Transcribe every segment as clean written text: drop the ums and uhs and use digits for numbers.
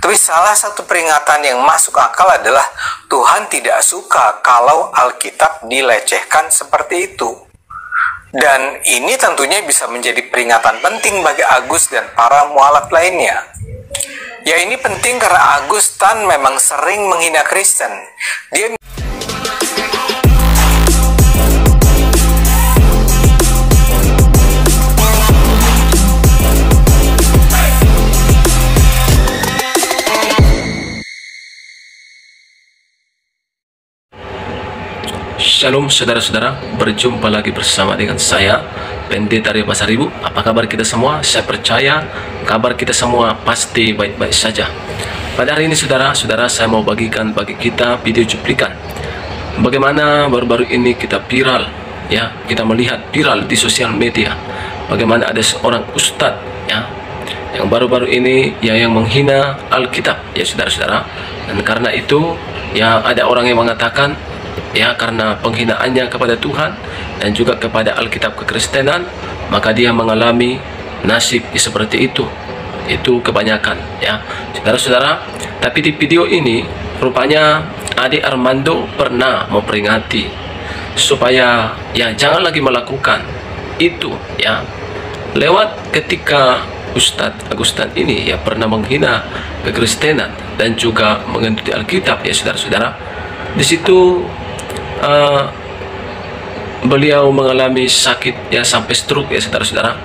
Tapi salah satu peringatan yang masuk akal adalah Tuhan tidak suka kalau Alkitab dilecehkan seperti itu. Dan ini tentunya bisa menjadi peringatan penting bagi Agus dan para mualaf lainnya. Ya, ini penting karena Agustan memang sering menghina Kristen. Dia Shalom saudara-saudara, berjumpa lagi bersama dengan saya, Pendeta Rio Pasaribu. Apa kabar kita semua? Saya percaya kabar kita semua pasti baik-baik saja. Pada hari ini saudara-saudara, saya mau bagikan bagi kita video cuplikan bagaimana baru-baru ini kita viral, ya, kita melihat viral di sosial media bagaimana ada seorang ustadz, ya, yang baru-baru ini ya yang menghina Alkitab, ya saudara-saudara. Dan karena itu ya ada orang yang mengatakan ya karena penghinaannya kepada Tuhan dan juga kepada Alkitab kekristenan, maka dia mengalami nasib seperti itu. Itu kebanyakan, ya saudara-saudara. Tapi di video ini rupanya Ade Armando pernah memperingati supaya ya jangan lagi melakukan itu, ya, lewat ketika Ustadz Agustan ini ya pernah menghina kekristenan dan juga mengikuti Alkitab, ya saudara-saudara. Di situ beliau mengalami sakit ya sampai stroke, ya saudara-saudara.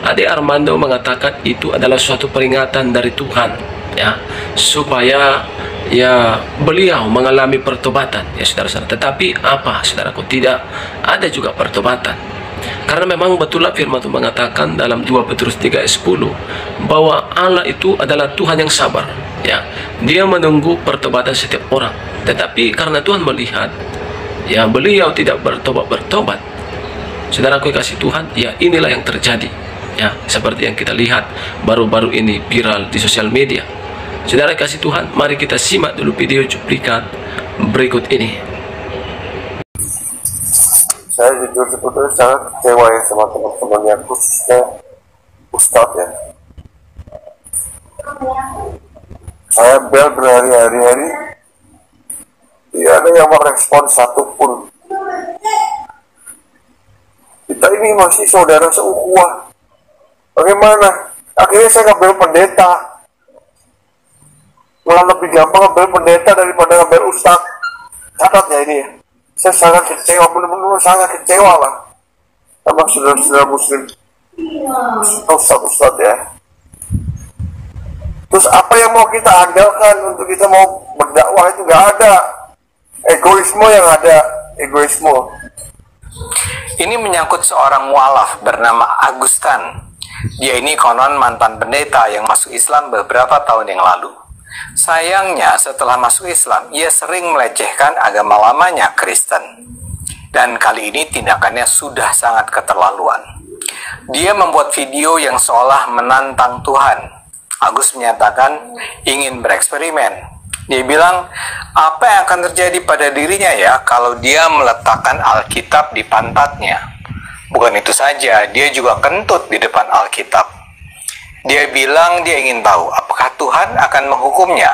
Ade Armando mengatakan itu adalah suatu peringatan dari Tuhan, ya, supaya ya beliau mengalami pertobatan, ya saudara-saudara. Tetapi apa saudaraku, tidak ada juga pertobatan. Karena memang betullah firman Tuhan mengatakan dalam 2 Petrus 3 ayat 10 bahwa Allah itu adalah Tuhan yang sabar, ya. Dia menunggu pertobatan setiap orang. Tetapi karena Tuhan melihat ya beliau tidak bertobat, saudaraku kasih Tuhan, ya inilah yang terjadi, ya seperti yang kita lihat baru-baru ini viral di sosial media. Saudara kasih Tuhan, mari kita simak dulu video cuplikan berikut ini. Saya jujur sebetulnya sangat kecewa ya sama teman-teman yang khususnya Ustadz, ya. Saya bel berhari-hari tidak ada yang merespon satupun. Kita ini masih saudara seukhuwah. Bagaimana? Akhirnya saya ngambil pendeta. Malah lebih gampang ngambil pendeta daripada ngambil ustadz. Catat ya ini ya. Saya sangat kecewa, benar-benar sangat kecewa lah sama saudara-saudara muslim, ustadz ya. Terus apa yang mau kita andalkan untuk kita mau berdakwah? Itu gak ada. Egoisme yang ada, egoisme. ini menyangkut seorang mualaf bernama Agustan. Dia ini konon mantan pendeta yang masuk Islam beberapa tahun yang lalu. Sayangnya setelah masuk Islam, ia sering melecehkan agama lamanya, Kristen. Dan kali ini tindakannya sudah sangat keterlaluan. Dia membuat video yang seolah menantang Tuhan. Agus menyatakan ingin bereksperimen. Dia bilang, apa yang akan terjadi pada dirinya ya kalau dia meletakkan Alkitab di pantatnya. Bukan itu saja, dia juga kentut di depan Alkitab. Dia bilang dia ingin tahu apakah Tuhan akan menghukumnya.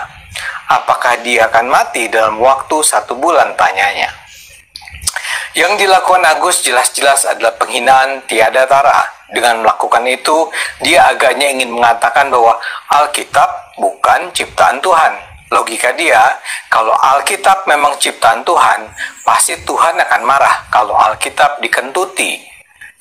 Apakah dia akan mati dalam waktu 1 bulan, tanyanya. Yang dilakukan Agus jelas-jelas adalah penghinaan tiada tara. Dengan melakukan itu, dia agaknya ingin mengatakan bahwa Alkitab bukan ciptaan Tuhan. Logika dia, kalau Alkitab memang ciptaan Tuhan, pasti Tuhan akan marah kalau Alkitab dikentuti.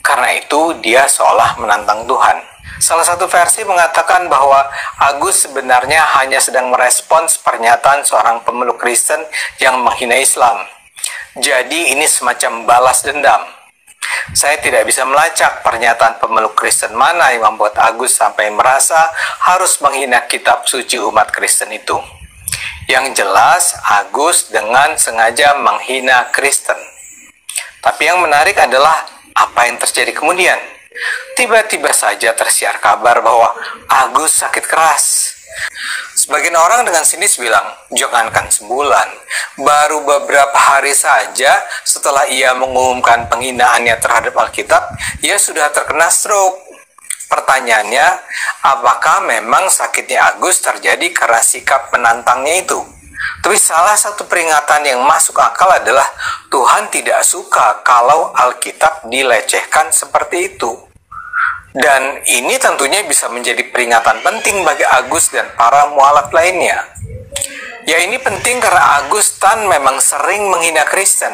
Karena itu, dia seolah menantang Tuhan. Salah satu versi mengatakan bahwa Agus sebenarnya hanya sedang merespons pernyataan seorang pemeluk Kristen yang menghina Islam. Jadi ini semacam balas dendam. Saya tidak bisa melacak pernyataan pemeluk Kristen mana yang membuat Agus sampai merasa harus menghina kitab suci umat Kristen itu. Yang jelas, Agus dengan sengaja menghina Kristen. Tapi yang menarik adalah apa yang terjadi kemudian. Tiba-tiba saja tersiar kabar bahwa Agus sakit keras. Sebagian orang dengan sinis bilang, jangankan sebulan, baru beberapa hari saja setelah ia mengumumkan penghinaannya terhadap Alkitab, ia sudah terkena stroke. Pertanyaannya, apakah memang sakitnya Agus terjadi karena sikap menantangnya itu? Tapi salah satu peringatan yang masuk akal adalah Tuhan tidak suka kalau Alkitab dilecehkan seperti itu. Dan ini tentunya bisa menjadi peringatan penting bagi Agus dan para mualaf lainnya. Ya, ini penting karena Agustan memang sering menghina Kristen.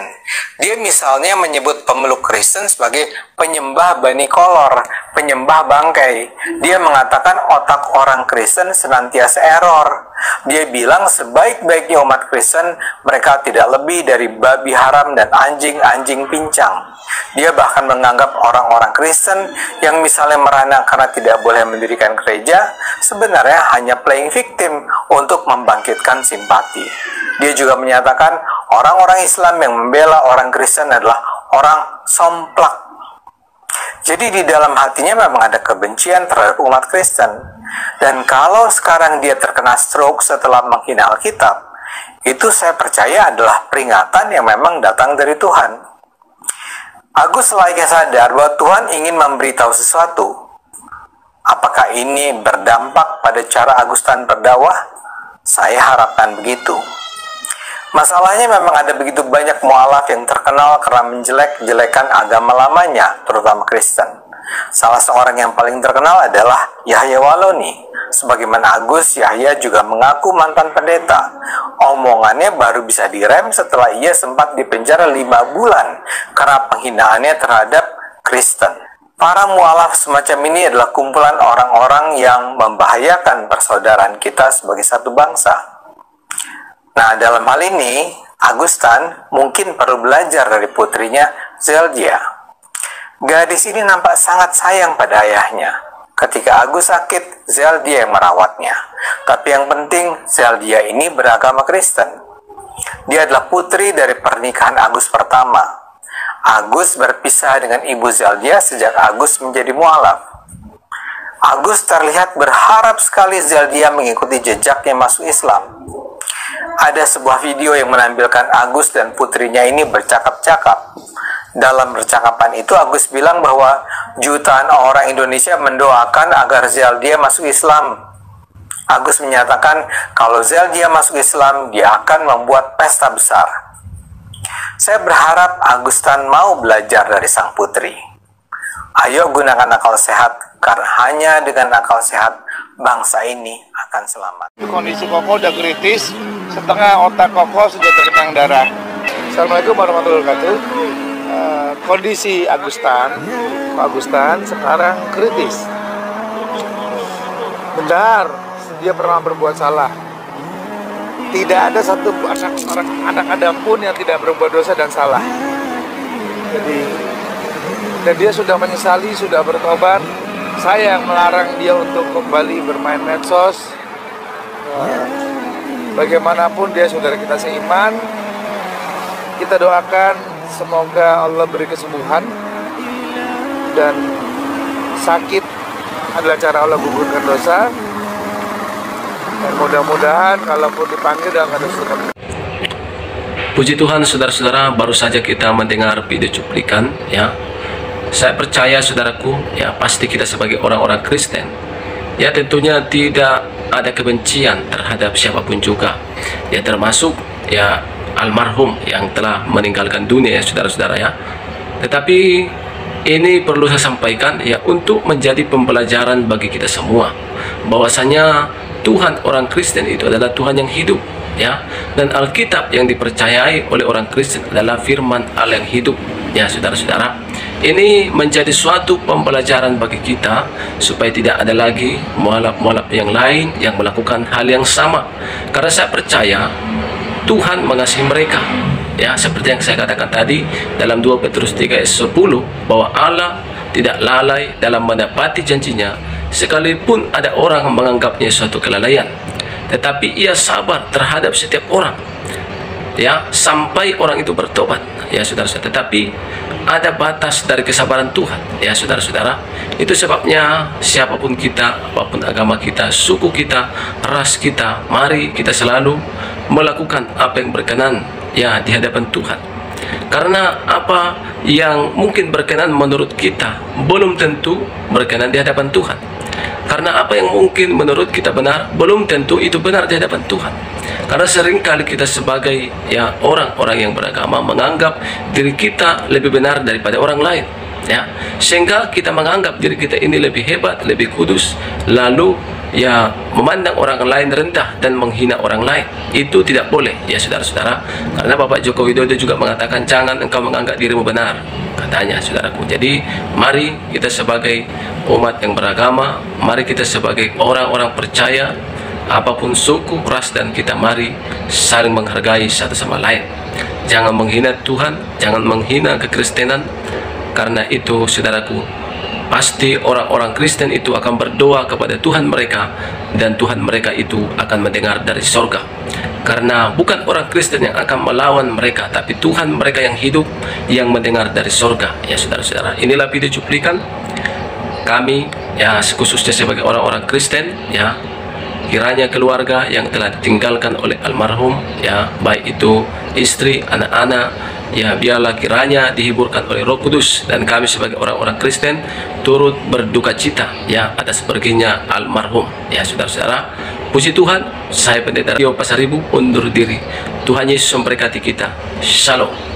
Dia misalnya menyebut pemeluk Kristen sebagai penyembah bani kolor, penyembah bangkai. Dia mengatakan otak orang Kristen senantiasa error. Dia bilang sebaik-baiknya umat Kristen, mereka tidak lebih dari babi haram dan anjing-anjing pincang. Dia bahkan menganggap orang-orang Kristen yang misalnya merana karena tidak boleh mendirikan gereja, sebenarnya hanya playing victim untuk membangkitkan simpati. Dia juga menyatakan orang-orang Islam yang membela orang Kristen adalah orang somplak. Jadi di dalam hatinya memang ada kebencian terhadap umat Kristen. Dan kalau sekarang dia terkena stroke setelah menghina Alkitab, itu saya percaya adalah peringatan yang memang datang dari Tuhan. Agus selayaknya sadar bahwa Tuhan ingin memberitahu sesuatu. Apakah ini berdampak pada cara Agustan berdakwah? Saya harapkan begitu. Masalahnya memang ada begitu banyak mualaf yang terkenal karena menjelek-jelekan agama lamanya, terutama Kristen. Salah seorang yang paling terkenal adalah Yahya Waloni. Sebagaimana Agus, Yahya juga mengaku mantan pendeta. Omongannya baru bisa direm setelah ia sempat dipenjara 5 bulan karena penghinaannya terhadap Kristen. Para mualaf semacam ini adalah kumpulan orang-orang yang membahayakan persaudaraan kita sebagai satu bangsa. Nah, dalam hal ini, Agustan mungkin perlu belajar dari putrinya Zeldia. Gadis ini nampak sangat sayang pada ayahnya. Ketika Agus sakit, Zeldia yang merawatnya. Tapi yang penting, Zeldia ini beragama Kristen. Dia adalah putri dari pernikahan Agus pertama. Agus berpisah dengan ibu Zeldia sejak Agus menjadi mualaf. Agus terlihat berharap sekali Zeldia mengikuti jejaknya masuk Islam. Ada sebuah video yang menampilkan Agus dan putrinya ini bercakap-cakap. Dalam percakapan itu Agus bilang bahwa jutaan orang Indonesia mendoakan agar Zeldia masuk Islam. Agus menyatakan kalau Zeldia masuk Islam, dia akan membuat pesta besar. Saya berharap Agustan mau belajar dari sang putri. Ayo gunakan akal sehat, karena hanya dengan akal sehat bangsa ini akan selamat. Kondisi Koko udah kritis, setengah otak Koko sudah tergenang darah. Assalamualaikum warahmatullahi wabarakatuh. Kondisi Agustan sekarang kritis. Benar, dia pernah berbuat salah. Tidak ada satu anak Adam pun yang tidak berbuat dosa dan salah. Dan dia sudah menyesali, sudah bertobat. Saya yang melarang dia untuk kembali bermain medsos. Bagaimanapun dia saudara kita seiman. Kita doakan semoga Allah beri kesembuhan, dan sakit adalah cara Allah gugurkan dosa. Dan mudah-mudahan kalaupun dipanggil dalam keadaan. Puji Tuhan, saudara-saudara, baru saja kita mendengar video cuplikan, ya. Saya percaya, saudaraku, ya, pasti kita sebagai orang-orang Kristen, ya, tentunya tidak ada kebencian terhadap siapapun juga, ya, termasuk, ya, almarhum yang telah meninggalkan dunia, ya, saudara-saudara, ya. Tetapi ini perlu saya sampaikan, ya, untuk menjadi pembelajaran bagi kita semua, bahwasanya Tuhan orang Kristen itu adalah Tuhan yang hidup, ya, dan Alkitab yang dipercayai oleh orang Kristen adalah firman Allah yang hidup, ya, saudara-saudara. Ini menjadi suatu pembelajaran bagi kita supaya tidak ada lagi mualaf-mualaf yang lain yang melakukan hal yang sama, karena saya percaya Tuhan mengasihi mereka, ya, seperti yang saya katakan tadi dalam 2 Petrus 3 ayat 10, bahwa Allah tidak lalai dalam mendapati janjinya, sekalipun ada orang menganggapnya suatu kelalaian, tetapi ia sabar terhadap setiap orang, ya, sampai orang itu bertobat, ya, saudara-saudara. Tetapi ada batas dari kesabaran Tuhan, ya, saudara-saudara. Itu sebabnya siapapun kita, apapun agama kita, suku kita, ras kita, mari kita selalu melakukan apa yang berkenan, ya, di hadapan Tuhan. Karena apa yang mungkin berkenan menurut kita belum tentu berkenan di hadapan Tuhan. Karena apa yang mungkin menurut kita benar belum tentu itu benar di hadapan Tuhan. Karena seringkali kita sebagai orang-orang yang beragama menganggap diri kita lebih benar daripada orang lain, sehingga kita menganggap diri kita ini lebih hebat, lebih kudus, lalu memandang orang lain rendah dan menghina orang lain. Itu tidak boleh ya saudara-saudara, karena Bapak Joko Widodo juga mengatakan jangan engkau menganggap dirimu benar, katanya saudaraku. Jadi mari kita sebagai umat yang beragama, mari kita sebagai orang-orang percaya, apapun suku, ras, dan kita mari saling menghargai satu sama lain. Jangan menghina Tuhan, jangan menghina kekristenan, karena itu saudaraku, pasti orang-orang Kristen itu akan berdoa kepada Tuhan mereka, dan Tuhan mereka itu akan mendengar dari sorga. Karena bukan orang Kristen yang akan melawan mereka, tapi Tuhan mereka yang hidup yang mendengar dari sorga. Ya saudara-saudara, inilah video cuplikan kami khususnya sebagai orang-orang Kristen, kiranya keluarga yang telah ditinggalkan oleh almarhum, baik itu istri, anak-anak, biarlah kiranya dihiburkan oleh Roh Kudus, dan kami sebagai orang-orang Kristen turut berduka cita atas perginya almarhum. Saudara-saudara, puji Tuhan, saya Pendeta Rio Pasaribu undur diri. Tuhan Yesus memberkati kita. Shalom.